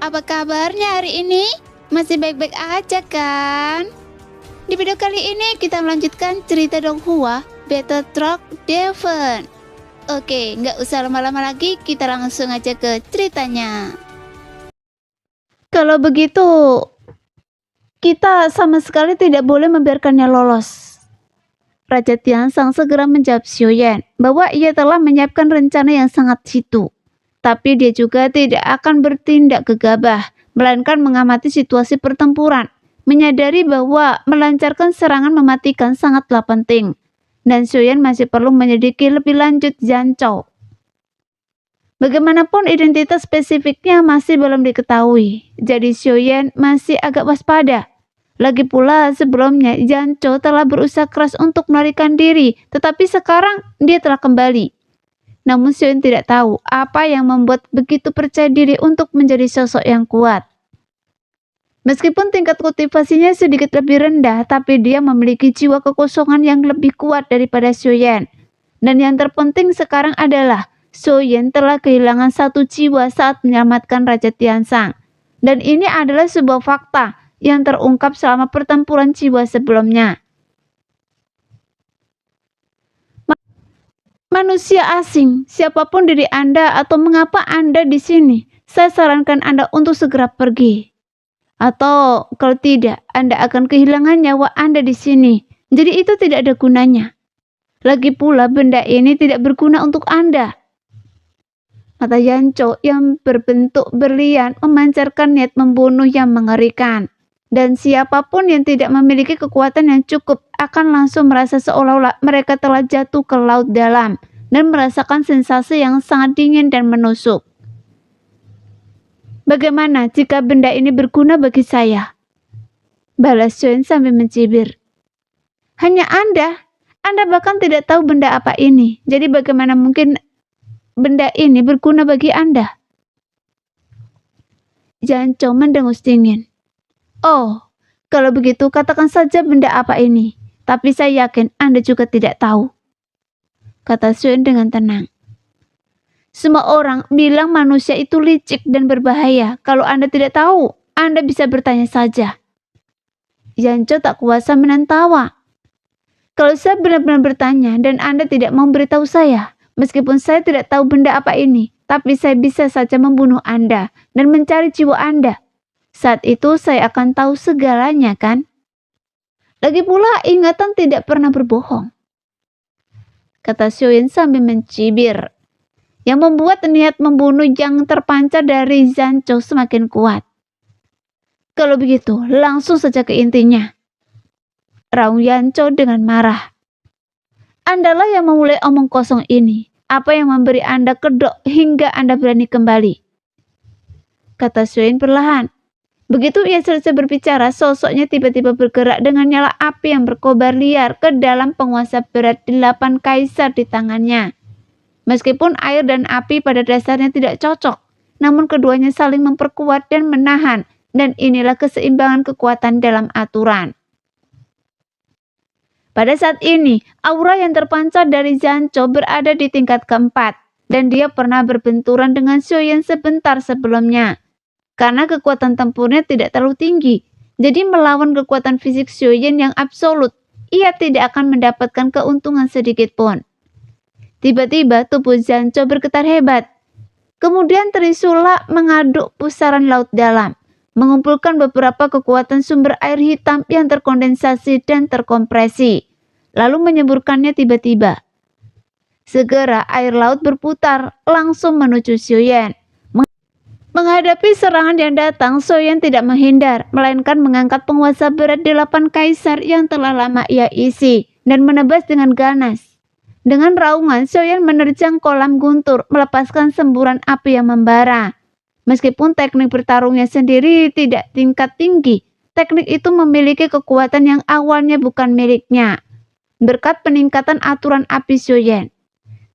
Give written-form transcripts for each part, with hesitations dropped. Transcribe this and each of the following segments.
apa kabarnya hari ini? Masih baik-baik aja kan? Di video kali ini kita melanjutkan cerita Donghua Battle Truck Devon. Oke, nggak usah lama-lama lagi, kita langsung aja ke ceritanya. Kalau begitu, kita sama sekali tidak boleh membiarkannya lolos. Raja Tiansang segera menjawab Xiuyan bahwa ia telah menyiapkan rencana yang sangat jitu. Tapi dia juga tidak akan bertindak gegabah, melainkan mengamati situasi pertempuran, menyadari bahwa melancarkan serangan mematikan sangatlah penting. Dan Xiuyan masih perlu menyelidiki lebih lanjut Janzhou. Bagaimanapun identitas spesifiknya masih belum diketahui, jadi Xiuyan masih agak waspada. Lagi pula sebelumnya Janzhou telah berusaha keras untuk melarikan diri, tetapi sekarang dia telah kembali. Namun Xiuyan tidak tahu apa yang membuat begitu percaya diri untuk menjadi sosok yang kuat. Meskipun tingkat kultivasinya sedikit lebih rendah, tapi dia memiliki jiwa kekosongan yang lebih kuat daripada Xiuyan. Dan yang terpenting sekarang adalah Xiuyan telah kehilangan satu jiwa saat menyelamatkan Raja Tiansang. Dan ini adalah sebuah fakta yang terungkap selama pertempuran jiwa sebelumnya. Manusia asing, siapapun diri Anda atau mengapa Anda di sini, saya sarankan Anda untuk segera pergi. Atau kalau tidak, Anda akan kehilangan nyawa Anda di sini. Jadi itu tidak ada gunanya. Lagi pula benda ini tidak berguna untuk Anda. Mata Janzhou yang berbentuk berlian memancarkan niat membunuh yang mengerikan. Dan siapapun yang tidak memiliki kekuatan yang cukup akan langsung merasa seolah-olah mereka telah jatuh ke laut dalam dan merasakan sensasi yang sangat dingin dan menusuk. Bagaimana jika benda ini berguna bagi saya? Balas Xiuyan sambil mencibir. Hanya Anda bahkan tidak tahu benda apa ini. Jadi bagaimana mungkin benda ini berguna bagi Anda? Janzhou mendengus dingin. Oh, kalau begitu katakan saja benda apa ini. Tapi saya yakin Anda juga tidak tahu, kata Xiuyan dengan tenang. Semua orang bilang manusia itu licik dan berbahaya. Kalau Anda tidak tahu, Anda bisa bertanya saja. Janzhou tak kuasa menahan tawa. Kalau saya benar-benar bertanya dan Anda tidak mau beritahu saya, meskipun saya tidak tahu benda apa ini, tapi saya bisa saja membunuh Anda dan mencari jiwa Anda. Saat itu saya akan tahu segalanya, kan? Lagi pula ingatan tidak pernah berbohong, kata Xiuyan sambil mencibir, yang membuat niat membunuh yang terpancar dari Janzhou semakin kuat. Kalau begitu, langsung saja ke intinya, raung Janzhou dengan marah. Andalah yang memulai omong kosong ini. Apa yang memberi Anda kedok hingga Anda berani kembali? Kata Xiuyan perlahan. Begitu ia selesai berbicara, sosoknya tiba-tiba bergerak dengan nyala api yang berkobar liar ke dalam penguasa berat 8 kaisar di tangannya. Meskipun air dan api pada dasarnya tidak cocok, namun keduanya saling memperkuat dan menahan, dan inilah keseimbangan kekuatan dalam aturan. Pada saat ini, aura yang terpancar dari Janzhou berada di tingkat keempat, dan dia pernah berbenturan dengan Xiuyan sebentar sebelumnya. Karena kekuatan tempurnya tidak terlalu tinggi, jadi melawan kekuatan fisik Xiuyan yang absolut, ia tidak akan mendapatkan keuntungan sedikit pun. Tiba-tiba tubuh Janzhou bergetar hebat. Kemudian Trisula mengaduk pusaran laut dalam, mengumpulkan beberapa kekuatan sumber air hitam yang terkondensasi dan terkompresi, lalu menyemburkannya tiba-tiba. Segera air laut berputar langsung menuju Xiuyan. Menghadapi serangan yang datang, Xiuyan tidak menghindar, melainkan mengangkat penguasa berat 8 kaisar yang telah lama ia isi, dan menebas dengan ganas. Dengan raungan, Xiuyan menerjang kolam guntur, melepaskan semburan api yang membara. Meskipun teknik bertarungnya sendiri tidak tingkat tinggi, teknik itu memiliki kekuatan yang awalnya bukan miliknya. Berkat peningkatan aturan api Xiuyan,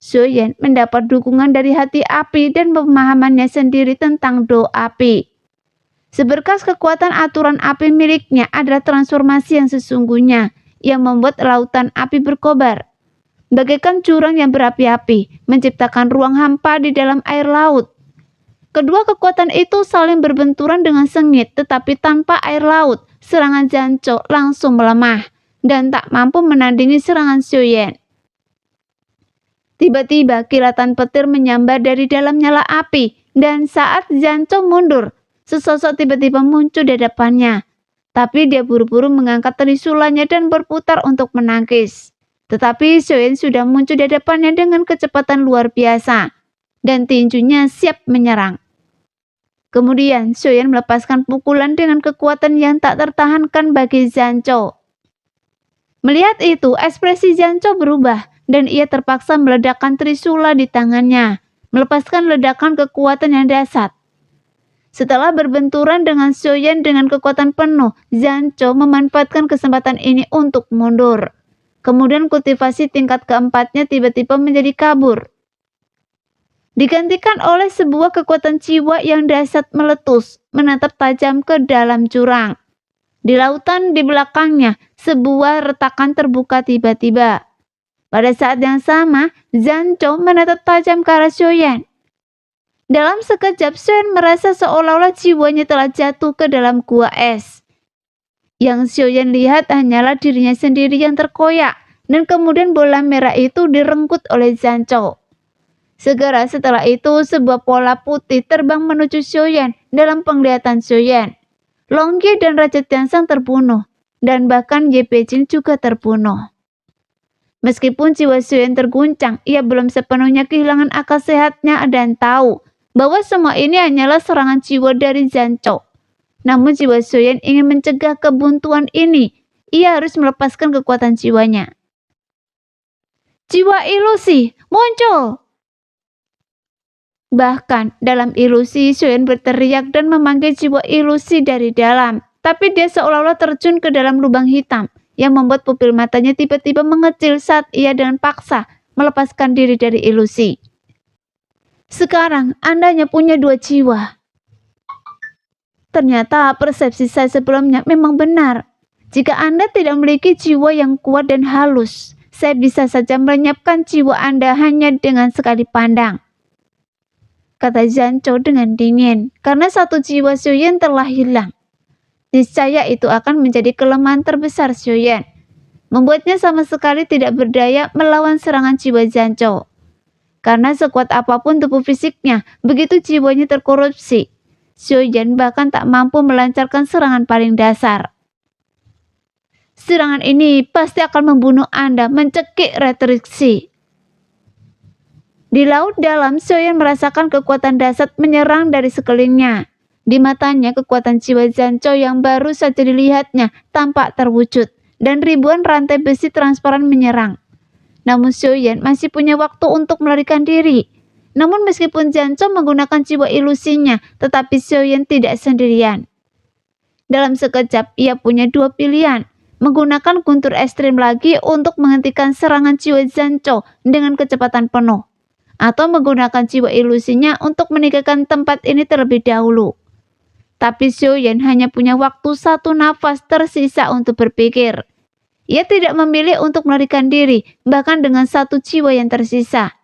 Xiuyan mendapat dukungan dari hati api dan pemahamannya sendiri tentang do api. Seberkas kekuatan aturan api miliknya adalah transformasi yang sesungguhnya yang membuat lautan api berkobar. Bagaikan jurang yang berapi-api, menciptakan ruang hampa di dalam air laut. Kedua kekuatan itu saling berbenturan dengan sengit, tetapi tanpa air laut, serangan Janco langsung melemah dan tak mampu menandingi serangan Xiuyan. Tiba-tiba kilatan petir menyambar dari dalam nyala api, dan saat Janco mundur, sesosok tiba-tiba muncul di hadapannya. Tapi dia buru-buru mengangkat trisulannya dan berputar untuk menangkis. Tetapi Xiuyan sudah muncul di hadapannya dengan kecepatan luar biasa, dan tinjunya siap menyerang. Kemudian Xiuyan melepaskan pukulan dengan kekuatan yang tak tertahankan bagi Janco. Melihat itu, ekspresi Janco berubah dan ia terpaksa meledakkan trisula di tangannya, melepaskan ledakan kekuatan yang dahsyat. Setelah berbenturan dengan Xiuyan dengan kekuatan penuh, Janco memanfaatkan kesempatan ini untuk mundur. Kemudian kultivasi tingkat keempatnya tiba-tiba menjadi kabur, digantikan oleh sebuah kekuatan jiwa yang dahsyat meletus, menatap tajam ke dalam jurang. Di lautan di belakangnya, sebuah retakan terbuka tiba-tiba. Pada saat yang sama, Janco menatap tajam ke arah Xiuyan. Dalam sekejap, Xiuyan merasa seolah-olah jiwanya telah jatuh ke dalam gua es. Yang Xiuyan lihat hanyalah dirinya sendiri yang terkoyak, dan kemudian bola merah itu direnggut oleh Janco. Segera setelah itu, sebuah pola putih terbang menuju Xiuyan. Dalam penglihatan Xiuyan, Longye dan Raja Tianshang terbunuh, dan bahkan Ye Beijing juga terbunuh. Meskipun jiwa Xiuyan terguncang, ia belum sepenuhnya kehilangan akal sehatnya dan tahu bahwa semua ini hanyalah serangan jiwa dari Janco. Namun jiwa Xiuyan ingin mencegah kebuntuan ini. Ia harus melepaskan kekuatan jiwanya. Jiwa ilusi muncul! Bahkan dalam ilusi, Xiuyan berteriak dan memanggil jiwa ilusi dari dalam. Tapi dia seolah-olah terjun ke dalam lubang hitam yang membuat pupil matanya tiba-tiba mengecil saat ia dengan paksa melepaskan diri dari ilusi. Sekarang Anda hanya punya 2 jiwa. Ternyata persepsi saya sebelumnya memang benar. Jika Anda tidak memiliki jiwa yang kuat dan halus, saya bisa saja melenyapkan jiwa Anda hanya dengan sekali pandang, kata Janco dengan dingin, karena 1 jiwa Xiuyan telah hilang. Niscaya itu akan menjadi kelemahan terbesar Xiuyan, membuatnya sama sekali tidak berdaya melawan serangan jiwa Janco. Karena sekuat apapun tubuh fisiknya, begitu jiwanya terkorupsi, Xiuyan bahkan tak mampu melancarkan serangan paling dasar. Serangan ini pasti akan membunuh Anda, mencekik retriksi. Di laut dalam, Xiuyan merasakan kekuatan dahsyat menyerang dari sekelilingnya. Di matanya, kekuatan jiwa Janco yang baru saja dilihatnya tampak terwujud, dan ribuan rantai besi transparan menyerang. Namun Xiuyan masih punya waktu untuk melarikan diri. Namun meskipun Janco menggunakan jiwa ilusinya, tetapi Xiuyan tidak sendirian. Dalam sekejap, ia punya 2 pilihan. Menggunakan guntur ekstrim lagi untuk menghentikan serangan jiwa Janco dengan kecepatan penuh, atau menggunakan jiwa ilusinya untuk meninggalkan tempat ini terlebih dahulu. Tapi Xiuyan hanya punya waktu 1 nafas tersisa untuk berpikir. Ia tidak memilih untuk melarikan diri, bahkan dengan 1 jiwa yang tersisa.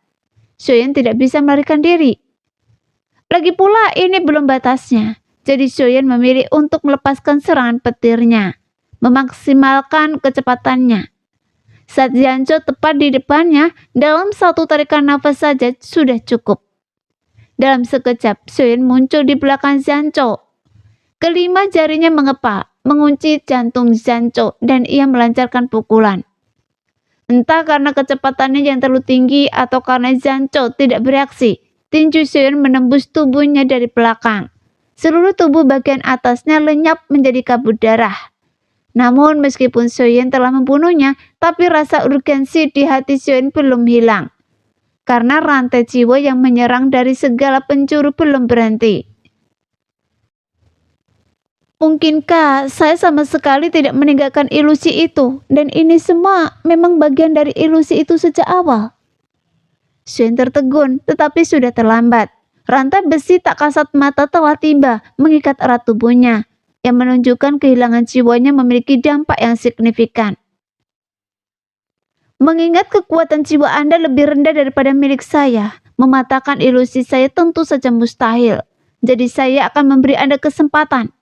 Xiuyan tidak bisa melarikan diri. Lagi pula ini belum batasnya, jadi Xiuyan memilih untuk melepaskan serangan petirnya, memaksimalkan kecepatannya. Saat Janco tepat di depannya, dalam 1 tarikan nafas saja sudah cukup. Dalam sekejap, Xiuyan muncul di belakang Janco. Kelima jarinya mengepak, mengunci jantung Janco, dan ia melancarkan pukulan. Entah karena kecepatannya yang terlalu tinggi atau karena Janco tidak bereaksi, tinju Xiuyan menembus tubuhnya dari belakang. Seluruh tubuh bagian atasnya lenyap menjadi kabut darah. Namun meskipun Xiuyan telah membunuhnya, tapi rasa urgensi di hati Xiuyan belum hilang. Karena rantai jiwa yang menyerang dari segala penjuru belum berhenti. Mungkinkah saya sama sekali tidak meninggalkan ilusi itu, dan ini semua memang bagian dari ilusi itu sejak awal? Xiuyan tertegun, tetapi sudah terlambat. Rantai besi tak kasat mata telah tiba, mengikat erat tubuhnya, yang menunjukkan kehilangan jiwanya memiliki dampak yang signifikan. Mengingat kekuatan jiwa Anda lebih rendah daripada milik saya, mematahkan ilusi saya tentu saja mustahil. Jadi saya akan memberi Anda kesempatan.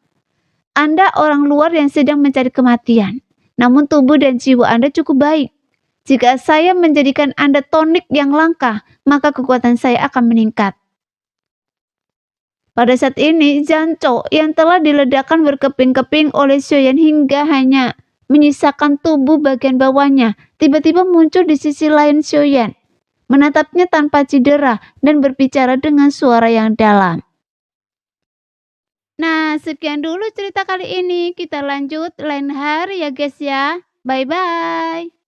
Anda orang luar yang sedang mencari kematian, namun tubuh dan jiwa Anda cukup baik. Jika saya menjadikan Anda tonik yang langka, maka kekuatan saya akan meningkat. Pada saat ini, Janco yang telah diledakkan berkeping-keping oleh Xiaoyan hingga hanya menyisakan tubuh bagian bawahnya, tiba-tiba muncul di sisi lain Xiaoyan, menatapnya tanpa cedera dan berbicara dengan suara yang dalam. Nah, sekian dulu cerita kali ini. Kita lanjut lain hari ya guys ya. Bye-bye.